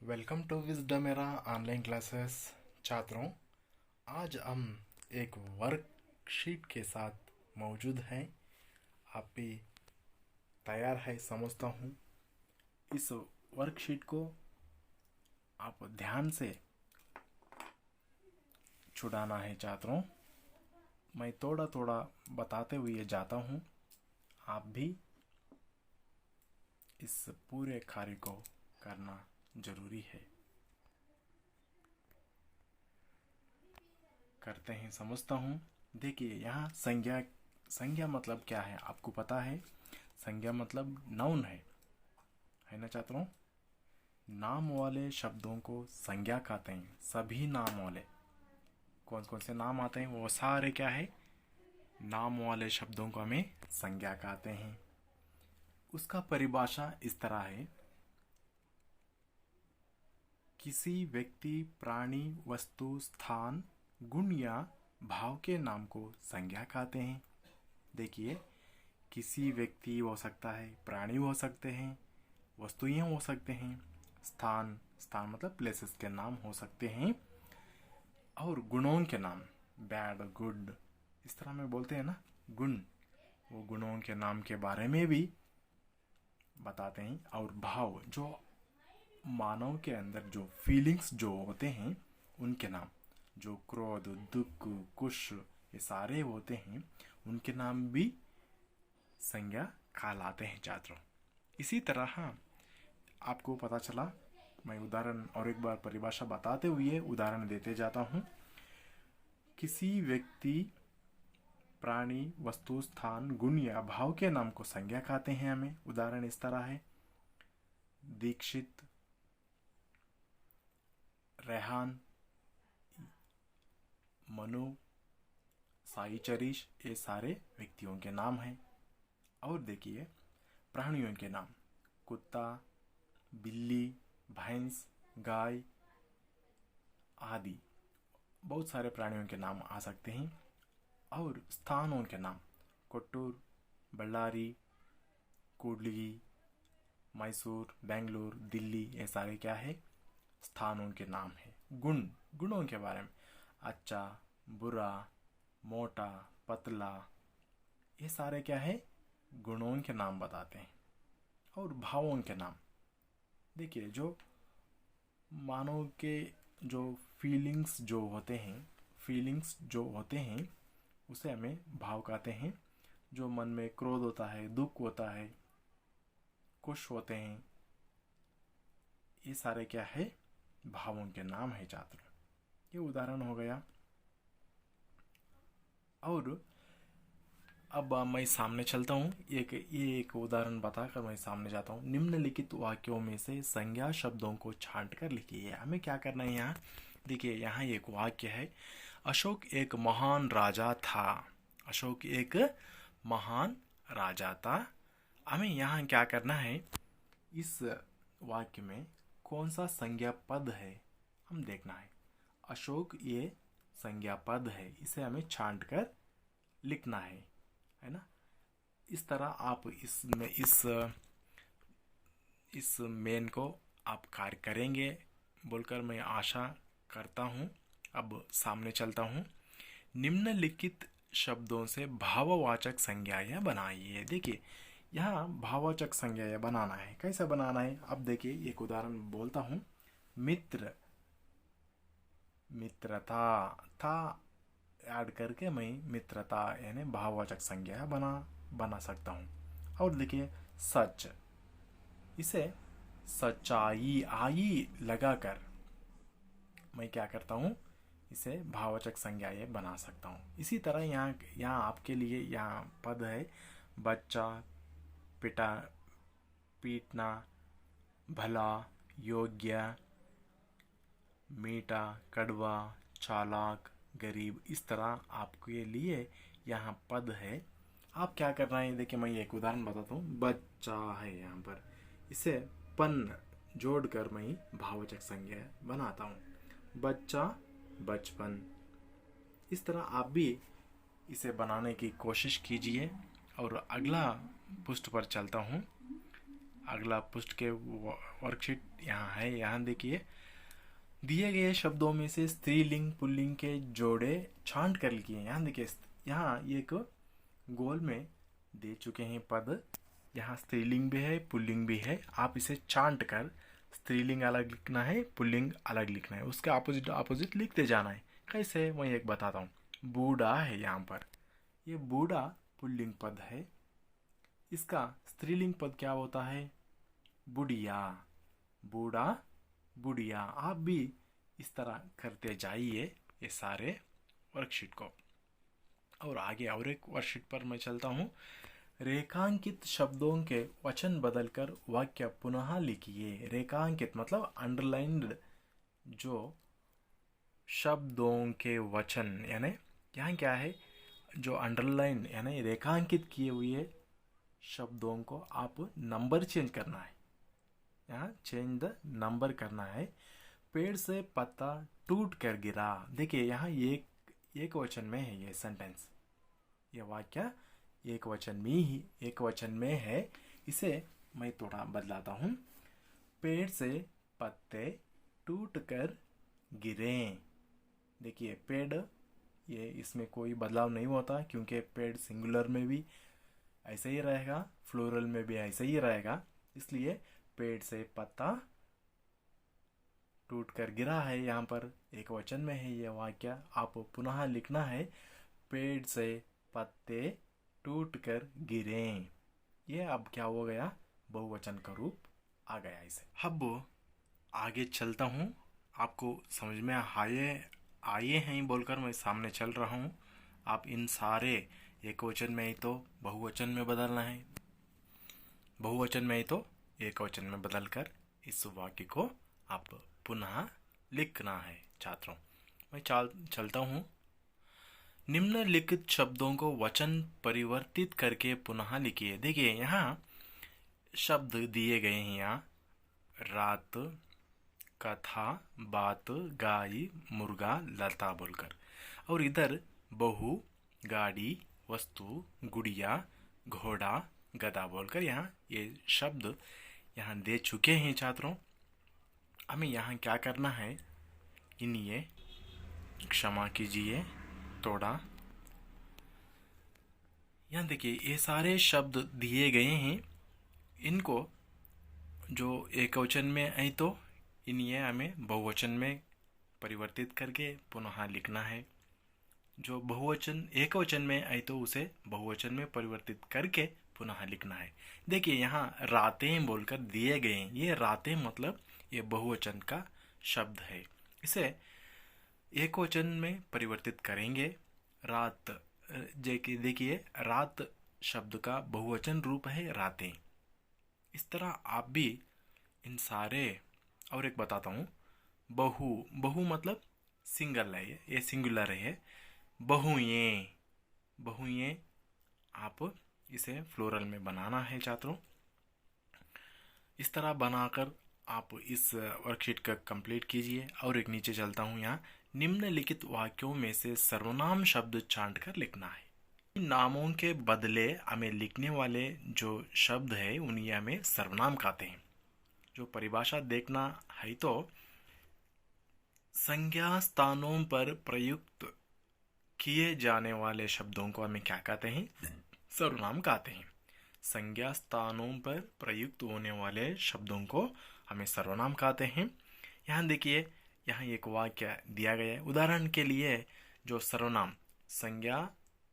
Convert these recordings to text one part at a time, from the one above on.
Welcome to Wisdom Era online classes. छात्रों, आज हम एक वर्कशीट के साथ मौजूद हैं। आप भी तैयार है समझता हूँ। इस वर्कशीट को आप ध्यान से छुड़ाना है छात्रों। मैं थोड़ा थोड़ा बताते हुए जाता हूँ। आप भी इस पूरे कार्य को करना जरूरी है। करते हैं, समझता हूँ। देखिए, यहाँ संज्ञा मतलब क्या है आपको पता है। संज्ञा मतलब नाउन है ना छात्रों। नाम वाले शब्दों को संज्ञा कहते हैं। सभी नाम वाले कौन कौन से नाम आते हैं वो सारे क्या है, नाम वाले शब्दों को हमें संज्ञा कहते हैं। उसका परिभाषा इस तरह है, किसी व्यक्ति, प्राणी, वस्तु, स्थान, गुण या भाव के नाम को संज्ञा कहते हैं। देखिए, किसी व्यक्ति हो सकता है, प्राणी हो सकते हैं, वस्तुएं हो सकते हैं, स्थान मतलब प्लेसेस के नाम हो सकते हैं, और गुणों के नाम, बैड, गुड, इस तरह में बोलते हैं ना गुण, वो गुणों के नाम के बारे में भी बताते हैं। और भाव, जो मानव के अंदर जो फीलिंग्स जो होते हैं उनके नाम, जो क्रोध, दुख, कुश, ये सारे होते हैं, उनके नाम भी संज्ञा कहलाते हैं छात्रों। इसी तरह आपको पता चला, मैं उदाहरण और एक बार परिभाषा बताते हुए उदाहरण देते जाता हूँ। किसी व्यक्ति, प्राणी, वस्तु, स्थान, गुण या भाव के नाम को संज्ञा कहते हैं हमें। उदाहरण इस तरह है, दीक्षित, रेहान, मनु, साई चरीश, ये सारे व्यक्तियों के नाम हैं। और देखिए, प्राणियों के नाम, कुत्ता, बिल्ली, भैंस, गाय आदि बहुत सारे प्राणियों के नाम आ सकते हैं। और स्थानों के नाम, कोट्टूर, बल्लारी, कूडली, मैसूर, बेंगलुरु, दिल्ली, ये सारे क्या है, स्थानों के नाम है। गुणों के बारे में, अच्छा, बुरा, मोटा, पतला, ये सारे क्या है, गुणों के नाम बताते हैं। और भावों के नाम, देखिए, जो मानव के जो फीलिंग्स जो होते हैं उसे हमें भाव कहते हैं। जो मन में क्रोध होता है, दुख होता है, खुश होते हैं, ये सारे क्या है, भावों के नाम है छात्र। ये उदाहरण हो गया। और अब मैं सामने चलता हूँ। ये एक उदाहरण बताकर मैं सामने जाता हूँ। निम्नलिखित वाक्यों में से संज्ञा शब्दों को छांट कर लिखिए। हमें क्या करना है यहाँ। देखिए, यहाँ एक वाक्य है, अशोक एक महान राजा था। अशोक एक महान राजा था। हमें यहाँ क्या करना है, इस वाक्य में कौन सा संज्ञा पद है हम देखना है। अशोक ये संज्ञा पद है, इसे हमें छांट कर लिखना है ना। इस तरह आप इसमें इस मेन को आप कार्य करेंगे बोलकर मैं आशा करता हूँ। अब सामने चलता हूँ। निम्नलिखित शब्दों से भाववाचक संज्ञाएं बनाइए। देखिए, यहाँ भाववाचक संज्ञाएं बनाना है। कैसे बनाना है, अब देखिए, एक उदाहरण बोलता हूँ। मित्र, मित्रता, था ऐड करके मैं मित्रता यानी भाववाचक संज्ञा बना सकता हूँ। और देखिए, सच, इसे सच्चाई आई लगाकर मैं क्या करता हूँ, इसे भाववाचक संज्ञाएं बना सकता हूँ। इसी तरह यहाँ आपके लिए यहाँ पद है, बच्चा, पिटा, पीटना, भला, योग्य, मीठा, कड़वा, चालाक, गरीब, इस तरह आपके लिए यहाँ पद है। आप क्या करना है, देखिए, मैं एक उदाहरण बताता हूँ। बच्चा है, यहाँ पर इसे पन जोड़कर मैं भाववाचक संज्ञा बनाता हूँ। बच्चा, बचपन। इस तरह आप भी इसे बनाने की कोशिश कीजिए। और अगला पृष्ठ पर चलता हूँ। अगला पुष्ट के वर्कशीट यहाँ है। यहाँ देखिए, दिए गए शब्दों में से स्त्रीलिंग पुल्लिंग के जोड़े छांट कर लिखिए। यहाँ देखिए, यहाँ एक गोल में दे चुके हैं पद। यहाँ स्त्रीलिंग भी है, पुल्लिंग भी है। आप इसे छांट कर स्त्रीलिंग अलग लिखना है, पुल्लिंग अलग लिखना है, उसके अपोजिट अपोजिट लिखते जाना है। कैसे, मैं एक बताता हूँ। बूढ़ा है यहाँ पर, ये बूढ़ा पुल्लिंग पद है। इसका स्त्रीलिंग पद क्या होता है? बुढ़िया। बूढ़ा, बुढ़िया। आप भी इस तरह करते जाइए ये सारे वर्कशीट को। और आगे और एक वर्कशीट पर मैं चलता हूँ। रेखांकित शब्दों के वचन बदलकर वाक्य पुनः लिखिए। रेखांकित मतलब अंडरलाइंड जो शब्दों के वचन, यानी यहाँ क्या है, जो अंडरलाइन यानी रेखांकित किए हुए शब्दों को आप नंबर चेंज करना है। यहाँ चेंज द नंबर करना है। पेड़ से पत्ता टूट कर गिरा। देखिए यहाँ एक वचन में है ये सेंटेंस, ये वाक्य एक वचन में है। इसे मैं थोड़ा बदलाता हूँ। पेड़ से पत्ते टूट कर गिरे। देखिए पेड़, ये इसमें कोई बदलाव नहीं होता क्योंकि पेड़ सिंगुलर में भी ऐसे ही रहेगा, फ्लोरल में भी ऐसे ही रहेगा। इसलिए पेड़ से पत्ता टूट कर गिरा है, यहाँ पर एक वचन में है ये वाक्य। आप पुनः लिखना है, पेड़ से पत्ते टूट कर गिरे। ये अब क्या हो गया, बहुवचन का रूप आ गया इसे। अब आगे चलता हूँ। आपको समझ में आए हैं बोलकर मैं सामने चल रहा हूँ। आप इन सारे एक वचन में ही तो बहुवचन में बदलना है, बहुवचन में ही तो एक वचन में बदलकर इस वाक्य को आप पुनः लिखना है छात्रों। मैं चलता हूँ। निम्नलिखित शब्दों को वचन परिवर्तित करके पुनः लिखिए। देखिए यहाँ शब्द दिए गए हैं, यहाँ रात, कथा, बात, गाय, मुर्गा, लता बोलकर, और इधर बहु, गाड़ी, वस्तु, गुड़िया, घोड़ा, गधा बोलकर यहाँ ये शब्द यहाँ दे चुके हैं छात्रों। हमें यहाँ क्या करना है, इन्हें क्षमा कीजिए थोड़ा। यहाँ देखिए ये सारे शब्द दिए गए हैं, इनको जो एक वचन में है तो इन्हें हमें बहुवचन में परिवर्तित करके पुनः लिखना है। जो बहुवचन एक वचन में है तो उसे बहुवचन में परिवर्तित करके पुनः लिखना है। देखिए यहाँ रातें बोलकर दिए गए हैं, ये रातें मतलब ये बहुवचन का शब्द है। इसे एक वचन में परिवर्तित करेंगे, रात। देखिए रात शब्द का बहुवचन रूप है रातें। इस तरह आप भी इन सारे, और एक बताता हूँ, बहु मतलब सिंगल है, ये सिंगुलर है। बहुएं आप इसे फ्लोरल में बनाना है छात्रों। इस तरह बनाकर आप इस वर्कशीट का कंप्लीट कीजिए। और एक नीचे चलता हूँ। यहाँ निम्नलिखित वाक्यों में से सर्वनाम शब्द छांट कर लिखना है। इन नामों के बदले हमें लिखने वाले जो शब्द है उन्हें हमें सर्वनाम कहते हैं। जो परिभाषा देखना है तो संज्ञा स्थानों पर प्रयुक्त किए जाने वाले शब्दों को हमें क्या कहते हैं, सर्वनाम कहते हैं। संज्ञा स्थानों पर प्रयुक्त होने वाले शब्दों को हमें सर्वनाम कहते हैं। यहाँ देखिए, यहाँ एक वाक्य दिया गया है। उदाहरण के लिए जो सर्वनाम संज्ञा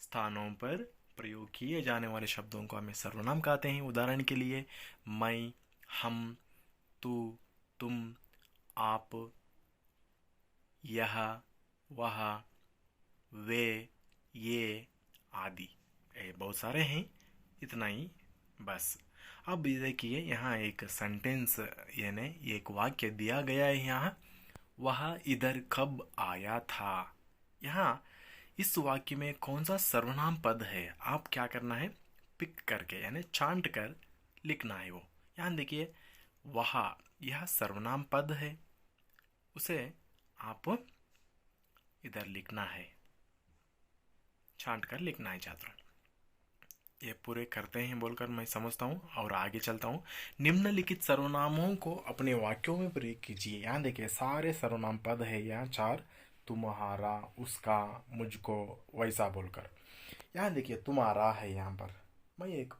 स्थानों पर प्रयोग किए जाने वाले शब्दों को हमें सर्वनाम कहते हैं। उदाहरण के लिए मैं, हम, तू, तुम, आप, यह, वह, वे, ये आदि, बहुत सारे हैं, इतना ही बस। अब देखिए यहाँ एक सेंटेंस यानी एक वाक्य दिया गया है। यहाँ वह इधर कब आया था। यहाँ इस वाक्य में कौन सा सर्वनाम पद है, आप क्या करना है, पिक करके यानी छांट कर लिखना है वो। यहाँ देखिए वह, यह सर्वनाम पद है, उसे आप इधर लिखना है, छांट कर लिखना है छात्रों। ये पूरे करते हैं बोलकर मैं समझता हूँ और आगे चलता हूँ। निम्नलिखित सर्वनामों को अपने वाक्यों में प्रयोग कीजिए। यहाँ देखिए सारे सर्वनाम पद है यहाँ 4, तुम्हारा, उसका, मुझको, वैसा बोलकर। यहाँ देखिए तुम्हारा है, यहाँ पर मैं एक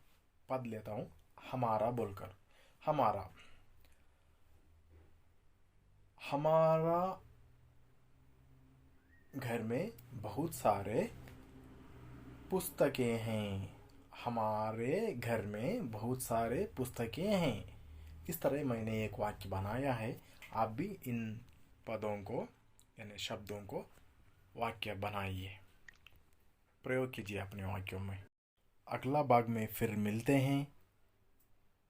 पद लेता हूँ हमारा बोलकर। हमारा, हमारा घर में बहुत सारे पुस्तकें हैं। हमारे घर में बहुत सारे पुस्तकें हैं। इस तरह मैंने एक वाक्य बनाया है। आप भी इन पदों को यानी शब्दों को वाक्य बनाइए, प्रयोग कीजिए अपने वाक्यों में। अगला भाग में फिर मिलते हैं।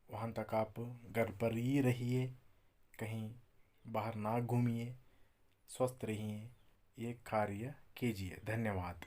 वहाँ तक आप घर पर ही रहिए, कहीं बाहर ना घूमिए, स्वस्थ रहिए, ये कार्य कीजिए। धन्यवाद।